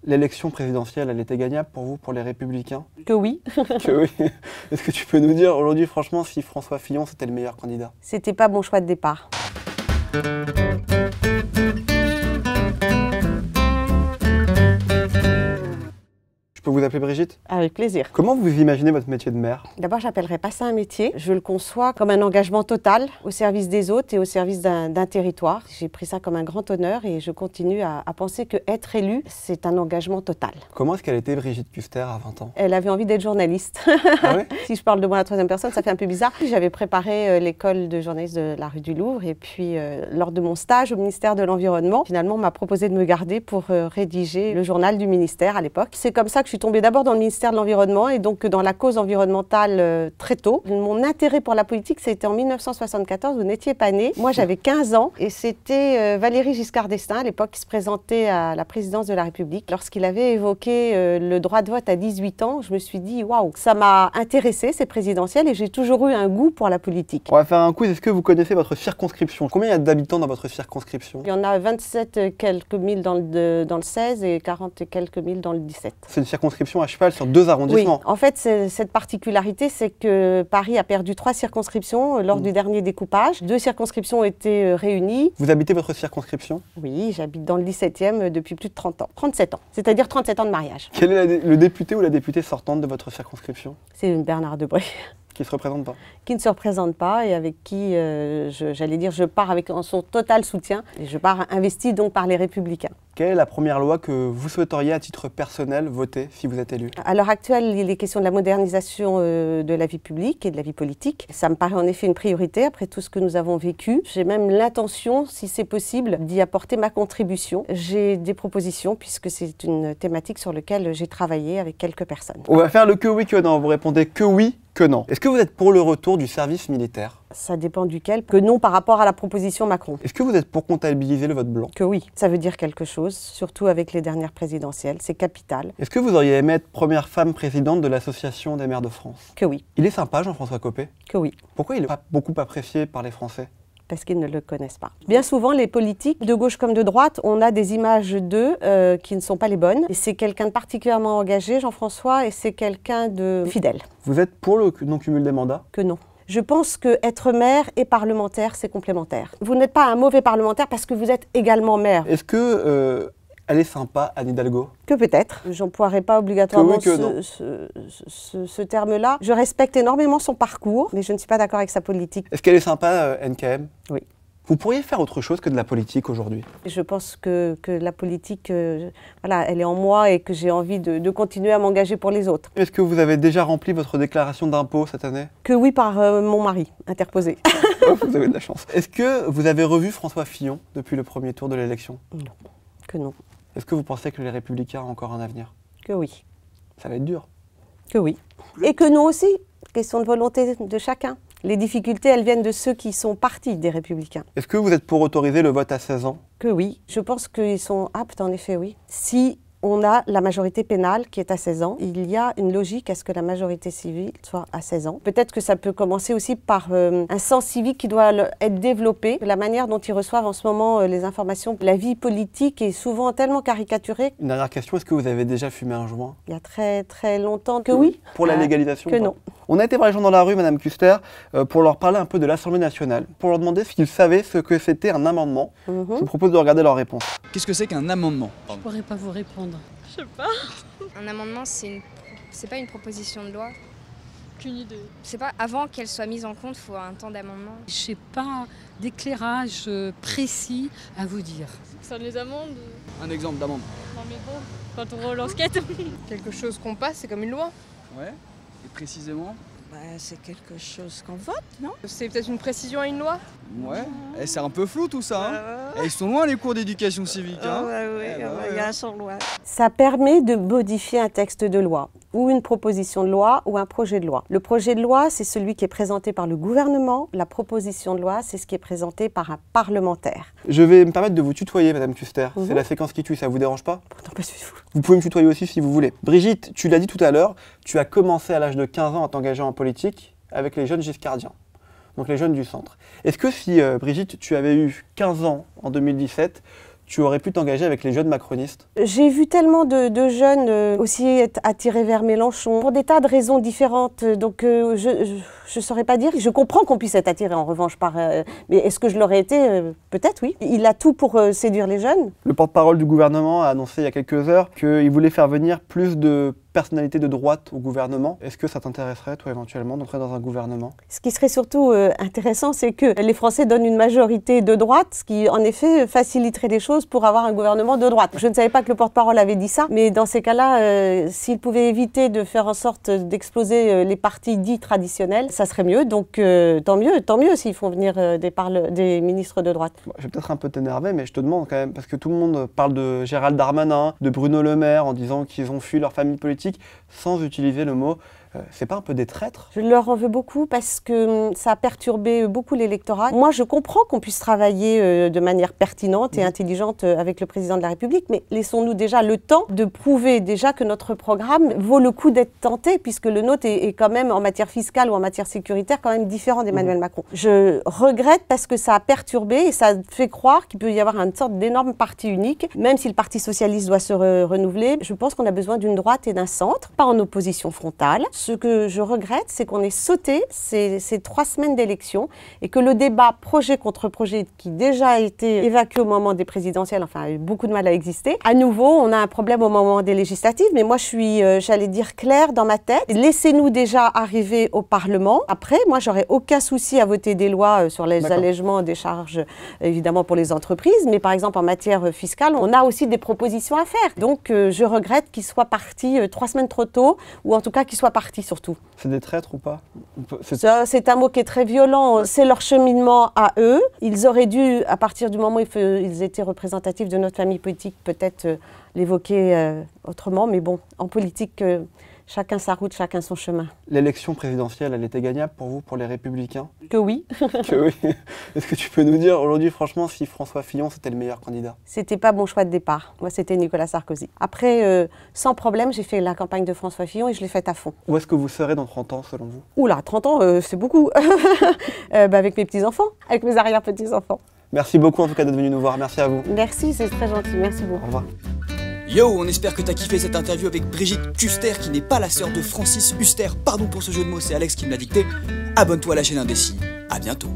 L'élection présidentielle, elle était gagnable pour vous, pour les Républicains? Que oui. Que oui. Est-ce que tu peux nous dire aujourd'hui, franchement, si François Fillon, c'était le meilleur candidat? C'était pas mon choix de départ. Je peux vous appeler Brigitte? Avec plaisir. Comment vous imaginez votre métier de maire? D'abord, j'appellerais pas ça un métier. Je le conçois comme un engagement total au service des autres et au service d'un territoire. J'ai pris ça comme un grand honneur et je continue à penser que être élu, c'est un engagement total. Comment est-ce qu'elle était Brigitte Kuster à 20 ans? Elle avait envie d'être journaliste. Ah ouais? Si je parle de moi à la troisième personne, ça fait un peu bizarre. J'avais préparé l'école de journaliste de la rue du Louvre et puis lors de mon stage au ministère de l'Environnement, finalement, on m'a proposé de me garder pour rédiger le journal du ministère à l'époque. C'est comme ça que je suis tombée d'abord dans le ministère de l'Environnement et donc dans la cause environnementale très tôt. Mon intérêt pour la politique, c'était en 1974, vous n'étiez pas née. Moi, j'avais 15 ans et c'était Valéry Giscard d'Estaing, à l'époque, qui se présentait à la présidence de la République. Lorsqu'il avait évoqué le droit de vote à 18 ans, je me suis dit, waouh, ça m'a intéressée, ces présidentielles, et j'ai toujours eu un goût pour la politique. On va faire un quiz. Est-ce que vous connaissez votre circonscription? Combien il y a d'habitants dans votre circonscription? Il y en a 27 quelques mille dans le 16 et 40 et quelques mille dans le 17. C'est une circonscription à cheval sur 2 arrondissements. Oui, en fait, cette particularité, c'est que Paris a perdu 3 circonscriptions lors du dernier découpage. 2 circonscriptions ont été réunies. Vous habitez votre circonscription? Oui, j'habite dans le 17e depuis plus de 30 ans. 37 ans, c'est-à-dire 37 ans de mariage. Quel est le député ou la députée sortante de votre circonscription? C'est Bernard Debré. Qui ne se représente pas? Qui ne se représente pas et avec qui, j'allais dire, je pars avec son total soutien. Et je pars investi donc par les Républicains. Quelle est la première loi que vous souhaiteriez à titre personnel voter si vous êtes élu? À l'heure actuelle, il est question de la modernisation de la vie publique et de la vie politique. Ça me paraît en effet une priorité après tout ce que nous avons vécu. J'ai même l'intention, si c'est possible, d'y apporter ma contribution. J'ai des propositions puisque c'est une thématique sur laquelle j'ai travaillé avec quelques personnes. On va faire le que oui, que non. Vous répondez que oui, que non. Est-ce que vous êtes pour le retour du service militaire? Ça dépend duquel. Que non par rapport à la proposition Macron. Est-ce que vous êtes pour comptabiliser le vote blanc? Que oui. Ça veut dire quelque chose, surtout avec les dernières présidentielles. C'est capital. Est-ce que vous auriez aimé être première femme présidente de l'Association des maires de France? Que oui. Il est sympa, Jean-François Copé. Que oui. Pourquoi il n'est pas beaucoup apprécié par les Français? Parce qu'ils ne le connaissent pas. Bien souvent, les politiques, de gauche comme de droite, on a des images d'eux qui ne sont pas les bonnes. Et c'est quelqu'un de particulièrement engagé, Jean-François, et c'est quelqu'un de fidèle. Vous êtes pour le non-cumul des mandats? Que non. Je pense qu'être maire et parlementaire, c'est complémentaire. Vous n'êtes pas un mauvais parlementaire parce que vous êtes également maire. Est-ce que elle est sympa, Anne Hidalgo? Que peut-être. J'emploierai pas obligatoirement ce terme-là. Je respecte énormément son parcours, mais je ne suis pas d'accord avec sa politique. Est-ce qu'elle est sympa, NKM? Oui. Vous pourriez faire autre chose que de la politique aujourd'hui? Je pense que la politique, voilà, elle est en moi et que j'ai envie de continuer à m'engager pour les autres. Est-ce que vous avez déjà rempli votre déclaration d'impôt cette année? Que oui, par mon mari, interposé. Oh, vous avez de la chance. Est-ce que vous avez revu François Fillon depuis le premier tour de l'élection? Non, que non. Est-ce que vous pensez que les Républicains ont encore un avenir? Que oui. Ça va être dur. Que oui. Et que non aussi. Question de volonté de chacun. Les difficultés, elles viennent de ceux qui sont partis des Républicains. Est-ce que vous êtes pour autoriser le vote à 16 ans? Que oui. Je pense qu'ils sont aptes, en effet, oui. Si on a la majorité pénale qui est à 16 ans, il y a une logique à ce que la majorité civile soit à 16 ans. Peut-être que ça peut commencer aussi par un sens civique qui doit être développé. La manière dont ils reçoivent en ce moment les informations, la vie politique est souvent tellement caricaturée. Une dernière question, est-ce que vous avez déjà fumé un joint? Il y a très très longtemps que oui. Pour la légalisation? Que non. On a été voir les gens dans la rue, Madame Kuster, pour leur parler un peu de l'Assemblée nationale, pour leur demander s'ils savaient ce que c'était un amendement. Je vous propose de regarder leur réponse. Qu'est-ce que c'est qu'un amendement? Je pourrais pas vous répondre. Je sais pas. Un amendement, c'est pas une proposition de loi. Aucune idée. C'est pas avant qu'elle soit mise en compte, il faut un temps d'amendement. Je n'ai pas d'éclairage précis à vous dire. Ça les amendes. Un exemple d'amende. Non mais bon, quand on relance quête. Quelque chose qu'on passe, c'est comme une loi. Ouais. Et précisément? C'est quelque chose qu'on vote, non? C'est peut-être une précision à une loi. Ouais. Et c'est un peu flou tout ça. Hein. Et ils sont loin les cours d'éducation civique. Hein. Il y a son loi. Ça permet de modifier un texte de loi, ou une proposition de loi, ou un projet de loi. Le projet de loi, c'est celui qui est présenté par le gouvernement. La proposition de loi, c'est ce qui est présenté par un parlementaire. Je vais me permettre de vous tutoyer, Madame Kuster. C'est la séquence qui tue, ça vous dérange pas? Pourtant pas du tout. Vous pouvez me tutoyer aussi si vous voulez. Brigitte, tu l'as dit tout à l'heure, tu as commencé à l'âge de 15 ans à t'engager en politique avec les jeunes giscardiens, donc les jeunes du centre. Est-ce que si, Brigitte, tu avais eu 15 ans en 2017, tu aurais pu t'engager avec les jeunes macronistes? J'ai vu tellement de jeunes aussi être attirés vers Mélenchon pour des tas de raisons différentes. Donc je ne saurais pas dire. Je comprends qu'on puisse être attiré en revanche par... mais est-ce que je l'aurais été? Peut-être, oui. Il a tout pour séduire les jeunes. Le porte-parole du gouvernement a annoncé il y a quelques heures qu'il voulait faire venir plus de personnalités de droite au gouvernement. Est-ce que ça t'intéresserait, toi, éventuellement, d'entrer dans un gouvernement? Ce qui serait surtout intéressant, c'est que les Français donnent une majorité de droite, ce qui, en effet, faciliterait les choses pour avoir un gouvernement de droite. Je ne savais pas que le porte-parole avait dit ça, mais dans ces cas-là, s'il pouvait éviter de faire en sorte d'exploser les partis dits traditionnels, ça serait mieux. Donc tant mieux s'ils font venir des ministres de droite. Bon, je vais peut-être un peu t'énerver, mais je te demande quand même, parce que tout le monde parle de Gérald Darmanin, de Bruno Le Maire, en disant qu'ils ont fui leur famille politique, sans utiliser le mot. C'est pas un peu des traîtres? Je leur en veux beaucoup parce que ça a perturbé beaucoup l'électorat. Moi, je comprends qu'on puisse travailler de manière pertinente et intelligente avec le président de la République, mais laissons-nous déjà le temps de prouver déjà que notre programme vaut le coup d'être tenté, puisque le nôtre est quand même, en matière fiscale ou en matière sécuritaire, quand même différent d'Emmanuel Macron. Je regrette parce que ça a perturbé et ça fait croire qu'il peut y avoir une sorte d'énorme parti unique, même si le Parti socialiste doit se renouveler. Je pense qu'on a besoin d'une droite et d'un centre, pas en opposition frontale. Ce que je regrette, c'est qu'on ait sauté ces 3 semaines d'élection et que le débat projet contre projet, qui déjà a été évacué au moment des présidentielles, enfin, a eu beaucoup de mal à exister, à nouveau, on a un problème au moment des législatives, mais moi, je suis, j'allais dire, claire dans ma tête. Laissez-nous déjà arriver au Parlement. Après, moi, j'aurais aucun souci à voter des lois sur les allègements des charges, évidemment, pour les entreprises, mais par exemple, en matière fiscale, on a aussi des propositions à faire. Donc, je regrette qu'ils soient partis 3 semaines trop tôt, ou en tout cas qu'ils soient partis surtout. C'est des traîtres ou pas? C'est un mot qui est très violent. C'est leur cheminement à eux. Ils auraient dû, à partir du moment où ils étaient représentatifs de notre famille politique, peut-être l'évoquer autrement. Mais bon, en politique, chacun sa route, chacun son chemin. L'élection présidentielle, elle était gagnable pour vous, pour les Républicains? Que oui. Que oui. Est-ce que tu peux nous dire aujourd'hui, franchement, si François Fillon, c'était le meilleur candidat? C'était pas mon choix de départ. Moi, c'était Nicolas Sarkozy. Après, sans problème, j'ai fait la campagne de François Fillon et je l'ai faite à fond. Où est-ce que vous serez dans 30 ans, selon vous? Oula, 30 ans, c'est beaucoup. Avec mes petits-enfants, avec mes arrière-petits-enfants. Merci beaucoup, en tout cas, d'être venu nous voir. Merci à vous. Merci, c'est très gentil. Merci beaucoup. Au revoir. Yo, on espère que t'as kiffé cette interview avec Brigitte Kuster, qui n'est pas la sœur de Francis Huster. Pardon pour ce jeu de mots, c'est Alex qui me l'a dicté. Abonne-toi à la chaîne Indécis. À bientôt.